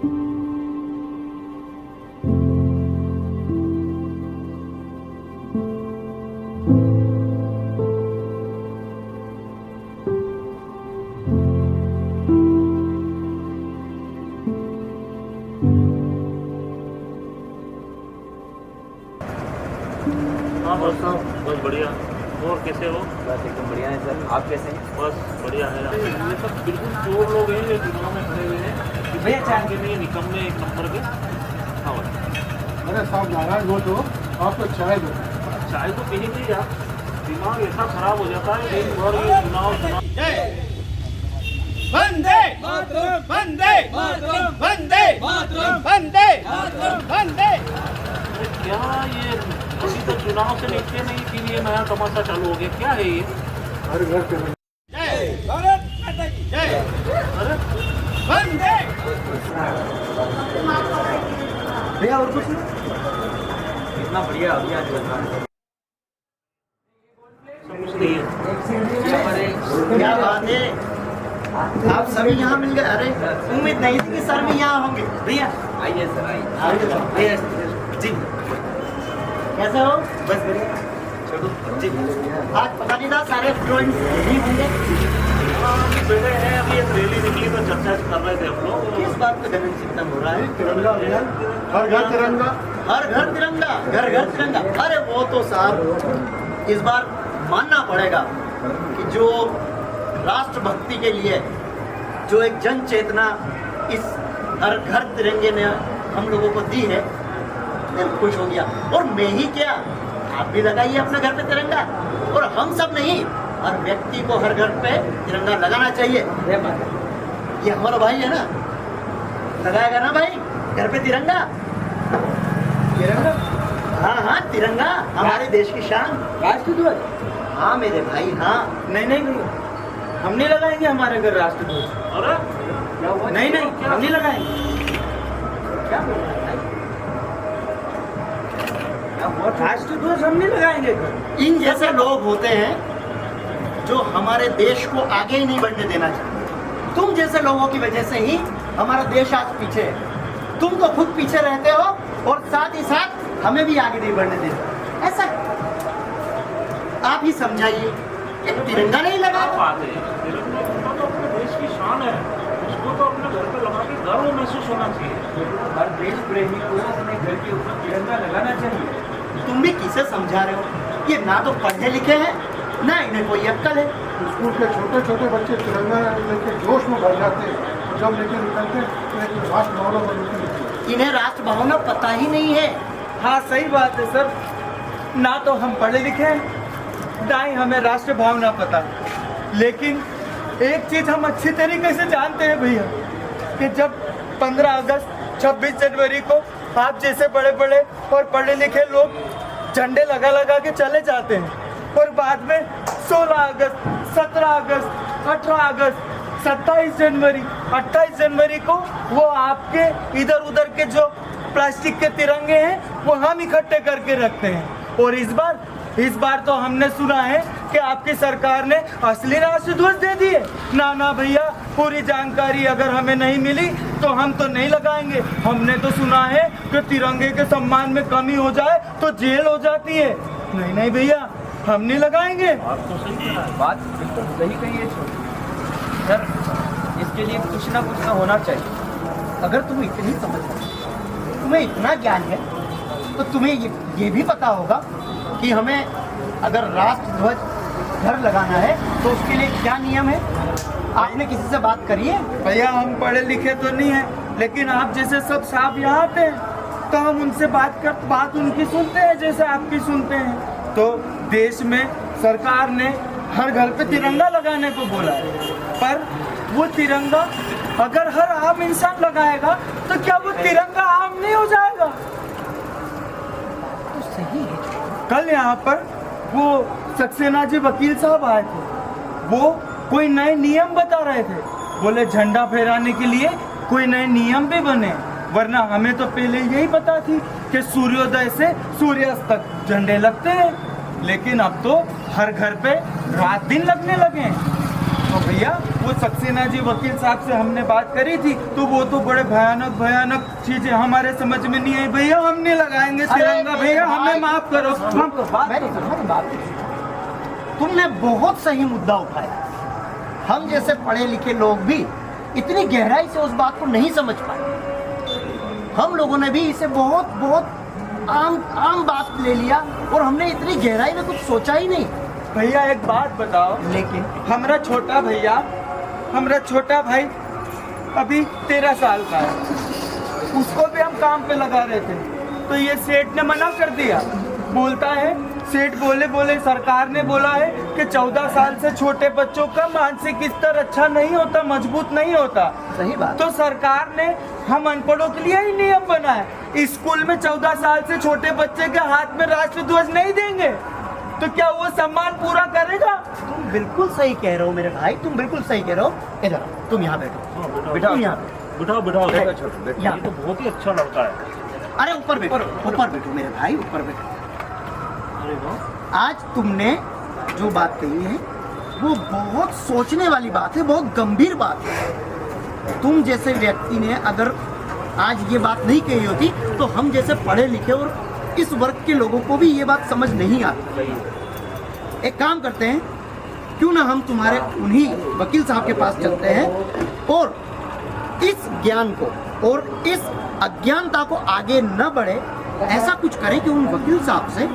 हाँ बस बस बढ़िया। और कैसे हो? बस एकदम बढ़िया है सर, आप कैसे हैं? बस बढ़िया है। ये सब बिल्कुल चोर लोग हैं जो चुनाव में खड़े हुए हैं। भैया चाय के लिए निकम्मे एक नंबर के। हाँ भाई, अरे साहब नाराज हो तो आपको चाय दो। चाय तो पी नहीं यार, दिमाग ऐसा खराब हो जाता है दिन भर ये चुनाव। वंदे मातरम, वंदे मातरम, वंदे मातरम, वंदे मातरम, वंदे। क्या ये अभी तक चुनाव से निकले नहीं, फिर ये नया तमाशा चालू हो गया? क्या है ये? हर घर के जय भारत माता की जय। अरे वंदे। भैया और कुछ नहीं? कितना बढ़िया अभियान चल रहा है। सब कुछ नहीं है। क्या बात है, आप सभी यहाँ मिल गए। अरे उम्मीद नहीं थी कि सर भी यहाँ होंगे। भैया आइए सर, आइए भैया जी। कैसे हो? बस बढ़िया, चलो जी। आज पता नहीं था सारे स्टूडेंट्स यही होंगे। बैठे हैं, अभी एक रैली निकली तो चर्चा कर रहे थे हम लोग। किस बात पे गगन चिंतन हो रहा है? तिरंगा अभियान, हर घर तिरंगा। हर घर तिरंगा, घर घर तिरंगा। अरे वो तो साहब इस बार मानना पड़ेगा कि जो राष्ट्रभक्ति के लिए जो एक जन चेतना इस हर घर तिरंगे ने हम लोगों को दी है, दिल खुश हो गया। और मैं ही क्या, आप भी लगाइए अपने घर पे तिरंगा। और हम सब नहीं, हर व्यक्ति को हर घर पे तिरंगा लगाना चाहिए। ये हमारा भाई है ना, लगाएगा ना भाई घर पे तिरंगा? तिरंगा? हाँ हाँ, तिरंगा हमारे देश की शान। राष्ट्रध्वज? हाँ मेरे भाई, हाँ। नहीं नहीं भैया, हम नहीं लगाएंगे हमारे घर राष्ट्रध्वज। अरे नहीं नहीं, हम नहीं लगाएंगे। क्या बोल रहा है? राष्ट्रध्वज हम नहीं लगाएंगे घर। इन जैसे लोग होते हैं जो हमारे देश को आगे ही नहीं बढ़ने देना चाहते। तुम जैसे लोगों की वजह से ही हमारा देश आज पीछे है। तुम तो खुद पीछे रहते हो और साथ ही साथ हमें भी आगे नहीं बढ़ने देते। ऐसा आप ही समझाइए कि तिरंगा नहीं लगा। क्या बात है? तिरंगा तो अपने देश की शान है, उसको तो अपने घर पे लगा के गर्व महसूस होना चाहिए। हर देश प्रेमी को अपने घर के ऊपर तिरंगा लगाना चाहिए। तुम भी किसे समझा रहे हो? ये ना तो पढ़े लिखे हैं, ना इन्हें कोई अक्ल है। स्कूल के छोटे छोटे बच्चे तिरंगा लेके जोश में भर जाते हैं, जब लेके निकलते हैं तो एक राष्ट्र भावना बनती है। इन्हें राष्ट्र भावना पता ही नहीं है। हाँ सही बात है सर, ना तो हम पढ़े लिखे हैं, ना ही हमें राष्ट्र भावना पता। लेकिन एक चीज हम अच्छी तरीके से जानते हैं भैया, कि जब 15 अगस्त 26 जनवरी को आप जैसे बड़े बड़े और पढ़े लिखे लोग झंडे लगा लगा के चले जाते हैं और बाद में 16 अगस्त, 17 अगस्त, 18 अगस्त, 28 जनवरी को वो आपके इधर उधर के जो प्लास्टिक के तिरंगे हैं वो हम इकट्ठे करके रखते हैं। और इस बार तो हमने सुना है कि आपकी सरकार ने असली राष्ट्रध्वज दे दिए। ना ना भैया, पूरी जानकारी अगर हमें नहीं मिली तो हम तो नहीं लगाएंगे। हमने तो सुना है कि तिरंगे के सम्मान में कमी हो जाए तो जेल हो जाती है। नहीं नहीं भैया, हम नहीं लगाएंगे। बात बिल्कुल सही कही है सर, इसके लिए कुछ ना होना चाहिए। अगर तुम इतनी समझ हो, तुम्हें इतना ज्ञान है, तो तुम्हें ये भी पता होगा कि हमें अगर राष्ट्रध्वज घर लगाना है तो उसके लिए क्या नियम है। आपने किसी से बात करी है? भैया हम पढ़े लिखे तो नहीं है, लेकिन आप जैसे सब साहब यहाँ आते हैं तो हम उनसे बात उनकी सुनते हैं जैसे आपकी सुनते हैं। तो देश में सरकार ने हर घर पे तिरंगा लगाने को बोला है, पर वो तिरंगा अगर हर आम इंसान लगाएगा तो क्या वो तिरंगा आम नहीं हो जाएगा? तो सही है। कल यहाँ पर वो सक्सेना जी वकील साहब आए थे, वो कोई नए नियम बता रहे थे। बोले झंडा फहराने के लिए कोई नए नियम भी बने, वरना हमें तो पहले यही पता थी कि सूर्योदय से सूर्यास्त तक झंडे लगते हैं, लेकिन अब तो हर घर पे रात दिन लगने लगे हैं। तो भैया वो वो सक्सेना जी वकील साहब से हमने बात करी थी, तो वो तो बड़े भयानक भयानक चीजें हमारे समझ में नहीं आई। भैया हम नहीं लगाएंगे तिरंगा, भैया हमें माफ करो। तुमने बहुत सही मुद्दा उठाया। हम जैसे पढ़े लिखे लोग भी इतनी गहराई से उस बात को नहीं समझ पाए। हम लोगों ने भी इसे बहुत बहुत आम बात ले लिया और हमने इतनी गहराई में कुछ सोचा ही नहीं। भैया एक बात बताओ, लेकिन हमारा छोटा भाई अभी 13 साल का है, उसको भी हम काम पे लगा रहे थे, तो ये सेठ ने मना कर दिया। बोलता है सेठ बोले सरकार ने बोला है कि 14 साल से छोटे बच्चों का मानसिक स्तर अच्छा नहीं होता, मजबूत नहीं होता। सही बात। तो सरकार ने हम अनपढ़ों के लिए ही नियम बनाया, स्कूल में 14 साल से छोटे बच्चे के हाथ में राष्ट्रध्वज नहीं देंगे, तो क्या वो सम्मान पूरा करेगा? तुम बिल्कुल सही कह रहे हो मेरे भाई, तुम बिल्कुल सही कह रहे हो। इधर तुम यहाँ बैठो, बिठाओ तुम यहाँ बिठाओ। यहाँ। ये तो बहुत ही अच्छा लड़का है। अरे ऊपर बैठो मेरे भाई, ऊपर बैठो। अरे वाह, आज तुमने जो बात कही है वो बहुत सोचने वाली बात है, बहुत गंभीर बात है। तुम जैसे व्यक्ति ने अगर आज ये बात नहीं कही होती तो हम जैसे पढ़े लिखे और इस वर्ग के लोगों को भी ये बात समझ नहीं आती। एक काम करते हैं, क्यों ना हम तुम्हारे उन्हीं वकील साहब के पास चलते हैं और इस ज्ञान को और इस अज्ञानता को आगे न बढ़े ऐसा कुछ करें कि उन वकील साहब से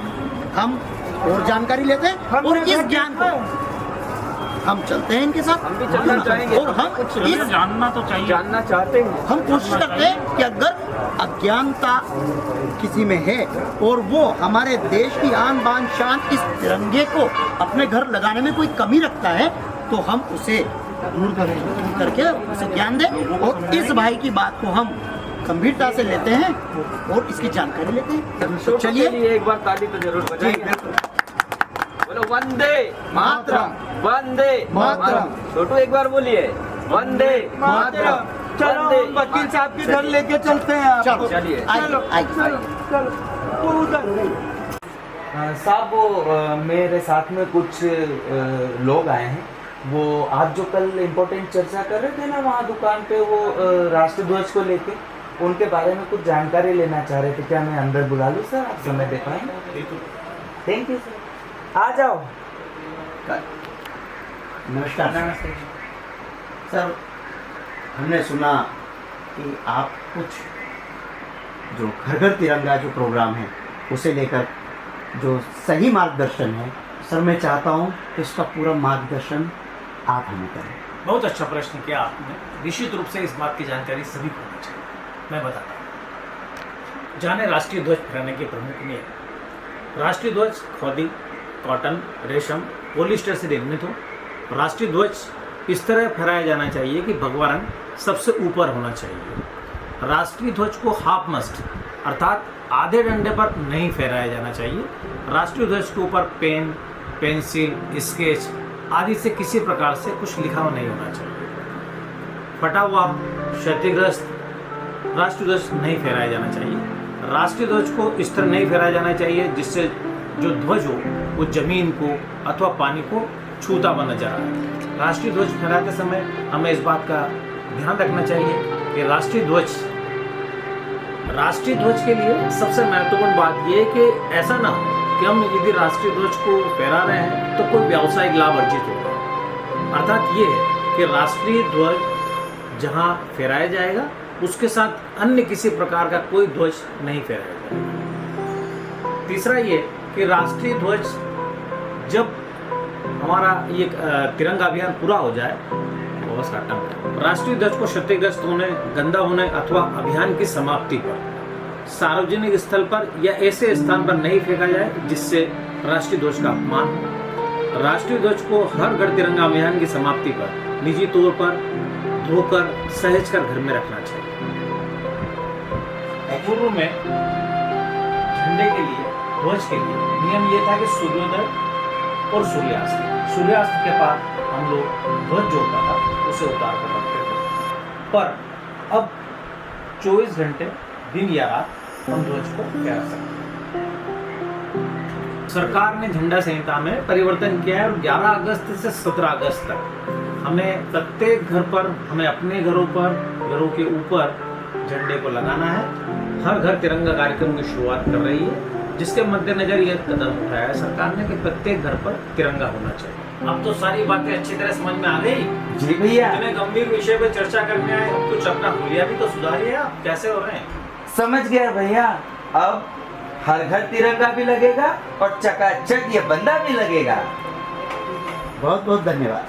हम और जानकारी लेते हैं और इस ज्ञान को हम चलते हैं इनके साथ। हम भी चलना चाहेंगे और हम इस जानना तो चाहिए, जानना चाहते हैं। हम कोशिश करते हैं कि अगर अज्ञानता किसी में है और वो हमारे देश की आन बान शान इस तिरंगे को अपने घर लगाने में कोई कमी रखता है तो हम उसे दूर करके उसे ज्ञान दें और इस भाई की बात को हम गंभीरता से लेते हैं और इसकी जानकारी लेते हैं। तो चलिए एक बार ताली तो जरूर बजाएंगे। बोलो वंदे मातरम, वंदे मातरम। छोटू एक बार बोलिए वंदे मातरम। चलो हम वकील साहब के घर लेके चलते हैं आपको। चलिए, चलो आइए। चलो वो उधर। साहब वो मेरे साथ में कुछ लोग आए हैं, वो आप जो कल इम्पोर्टेंट चर्चा कर रहे थे ना वहाँ दुकान पे, वो राष्ट्रध्वज को लेके उनके बारे में कुछ जानकारी लेना चाह रहे थे। क्या मैं अंदर बुला लूँ सर, आप समय दे पाएंगे? थैंक यू सर, आ जाओ। नमस्कार सर, हमने सुना कि आप कुछ जो घर घर तिरंगा जो प्रोग्राम है उसे लेकर जो सही मार्गदर्शन है, सर मैं चाहता हूँ कि इसका पूरा मार्गदर्शन आप हमें करें। बहुत अच्छा प्रश्न किया आपने। निश्चित रूप से इस बात की जानकारी सभी को होनी चाहिए। मैं बताता हूँ। जाने राष्ट्रीय ध्वज फहराने के प्रमुख नियम। राष्ट्रीय ध्वज खादी, कॉटन, रेशम, पॉलिस्टर से निर्मित हो। राष्ट्रीय ध्वज इस तरह फहराया जाना चाहिए कि भगवा रंग सबसे ऊपर होना चाहिए। राष्ट्रीय ध्वज को हाफ मस्ट अर्थात आधे डंडे पर नहीं फहराया जाना चाहिए। राष्ट्रीय ध्वज के ऊपर पेन, पेंसिल, स्केच आदि से किसी प्रकार से कुछ लिखा हुआ नहीं होना चाहिए। फटा हुआ, क्षतिग्रस्त राष्ट्रीय ध्वज नहीं फहराया जाना चाहिए। राष्ट्रीय ध्वज को इस तरह नहीं फहराया जाना चाहिए जिससे जो ध्वज हो वो जमीन को अथवा पानी को छूता हुआ नजर आए। राष्ट्रीय ध्वज फहराते समय हमें इस बात का ध्यान रखना चाहिए कि राष्ट्रीय ध्वज के लिए सबसे महत्वपूर्ण बात यह है कि ऐसा ना हो कि हम यदि राष्ट्रीय ध्वज को फहरा रहे हैं तो कोई व्यावसायिक लाभ अर्जित होगा। अर्थात ये है कि राष्ट्रीय ध्वज जहां फहराया जाएगा उसके साथ अन्य किसी प्रकार का कोई ध्वज नहीं फहराया जाएगा। तीसरा ये कि राष्ट्रीय ध्वज जब हमारा ये तिरंगा अभियान पूरा हो जाए, राष्ट्रीय ध्वज को क्षतिग्रस्त होने, गंदा होने अथवा अभियान की समाप्ति पर सार्वजनिक स्थल पर या ऐसे स्थान पर नहीं फेंका जाए जिससे राष्ट्रीय ध्वज का अपमान हो। राष्ट्रीय ध्वज को हर घर तिरंगा अभियान की समाप्ति पर निजी तौर पर धोकर सहेज कर घर में रखना चाहिए। पूर्व में झंडे के लिए, ध्वज के लिए नियम यह था कि सूर्योदय और सूर्यास्त के बाद हम लोग ध्वज जो होता था उसे उतार कर रखते थे, पर अब 24 घंटे दिन या रात हम ध्वज को फहरा सकते हैं। सरकार ने झंडा संहिता में परिवर्तन किया है और 11 अगस्त से 17 अगस्त तक हमें प्रत्येक घर पर, हमें अपने घरों पर, घरों के ऊपर झंडे को लगाना है। हर घर तिरंगा कार्यक्रम की शुरुआत कर रही है, जिसके मद्देनजर यह कदम उठाया है सरकार ने कि प्रत्येक घर पर तिरंगा होना चाहिए। अब तो सारी बातें अच्छी तरह समझ में आ गई। जी भैया, इतने गंभीर विषय पे चर्चा करने आए, अब कुछ अपना हुलिया भी तो सुधारिए। आप कैसे हो रहे हैं? समझ गया भैया। अब हर घर तिरंगा भी लगेगा और चकाचक ये बंदा भी लगेगा। बहुत बहुत धन्यवाद।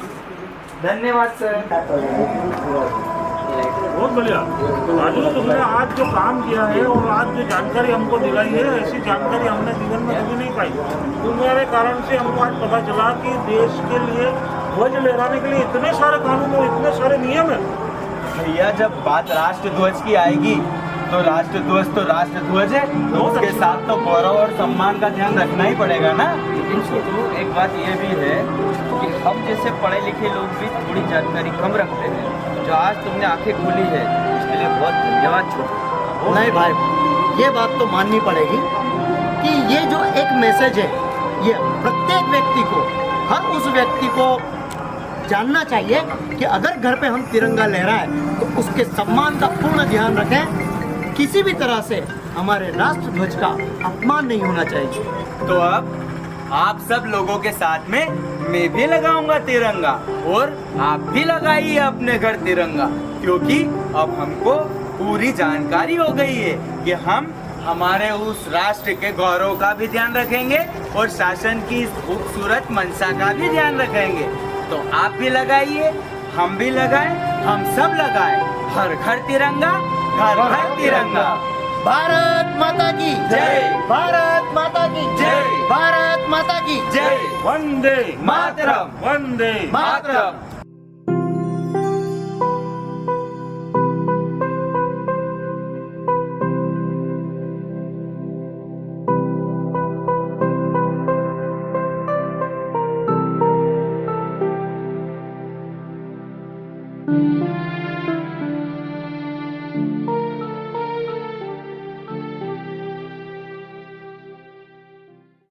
धन्यवाद सर। बहुत बढ़िया राजू, तुमने आज जो काम किया है और आज जो जानकारी हमको दिलाई है, ऐसी जानकारी हमने जीवन में कभी नहीं पाई। तुम्हारे कारण से हमको आज पता चला कि देश के लिए ध्वज लहराने के लिए इतने सारे कानून और इतने सारे नियम है। भैया, जब बात राष्ट्र ध्वज की आएगी तो राष्ट्र ध्वज है, तो उसके साथ तो गौरव और सम्मान का ध्यान रखना ही पड़ेगा ना। लेकिन छोटू, एक बात ये भी है कि हम जैसे पढ़े लिखे लोग भी थोड़ी जानकारी कम रखते हैं। जो आज तुमने आंखें खोली है, इसके लिए बहुत धन्यवाद छोटू। नहीं भाई, ये बात तो माननी पड़ेगी कि ये जो एक मैसेज है, ये प्रत्येक व्यक्ति को, हर उस व्यक्ति को जानना चाहिए कि अगर घर पे हम तिरंगा लहराएं तो उसके सम्मान का पूर्ण ध्यान रखें। किसी भी तरह से हमारे राष्ट्र ध्वज का अपमान नहीं होना चाहिए। तो अब आप सब लोगों के साथ में मैं भी लगाऊंगा तिरंगा और आप भी लगाइए अपने घर तिरंगा, क्योंकि अब हमको पूरी जानकारी हो गई है कि हम हमारे उस राष्ट्र के गौरव का भी ध्यान रखेंगे और शासन की इस खूबसूरत मंशा का भी ध्यान रखेंगे। तो आप भी लगाइए, हम भी लगाएं, हम सब लगाएं। हर घर तिरंगा, घर घर तिरंगा। भारत माता की जय। भारत माता की जय। भारत माता की जय। वंदे मातरम। वंदे मातरम। Thank you.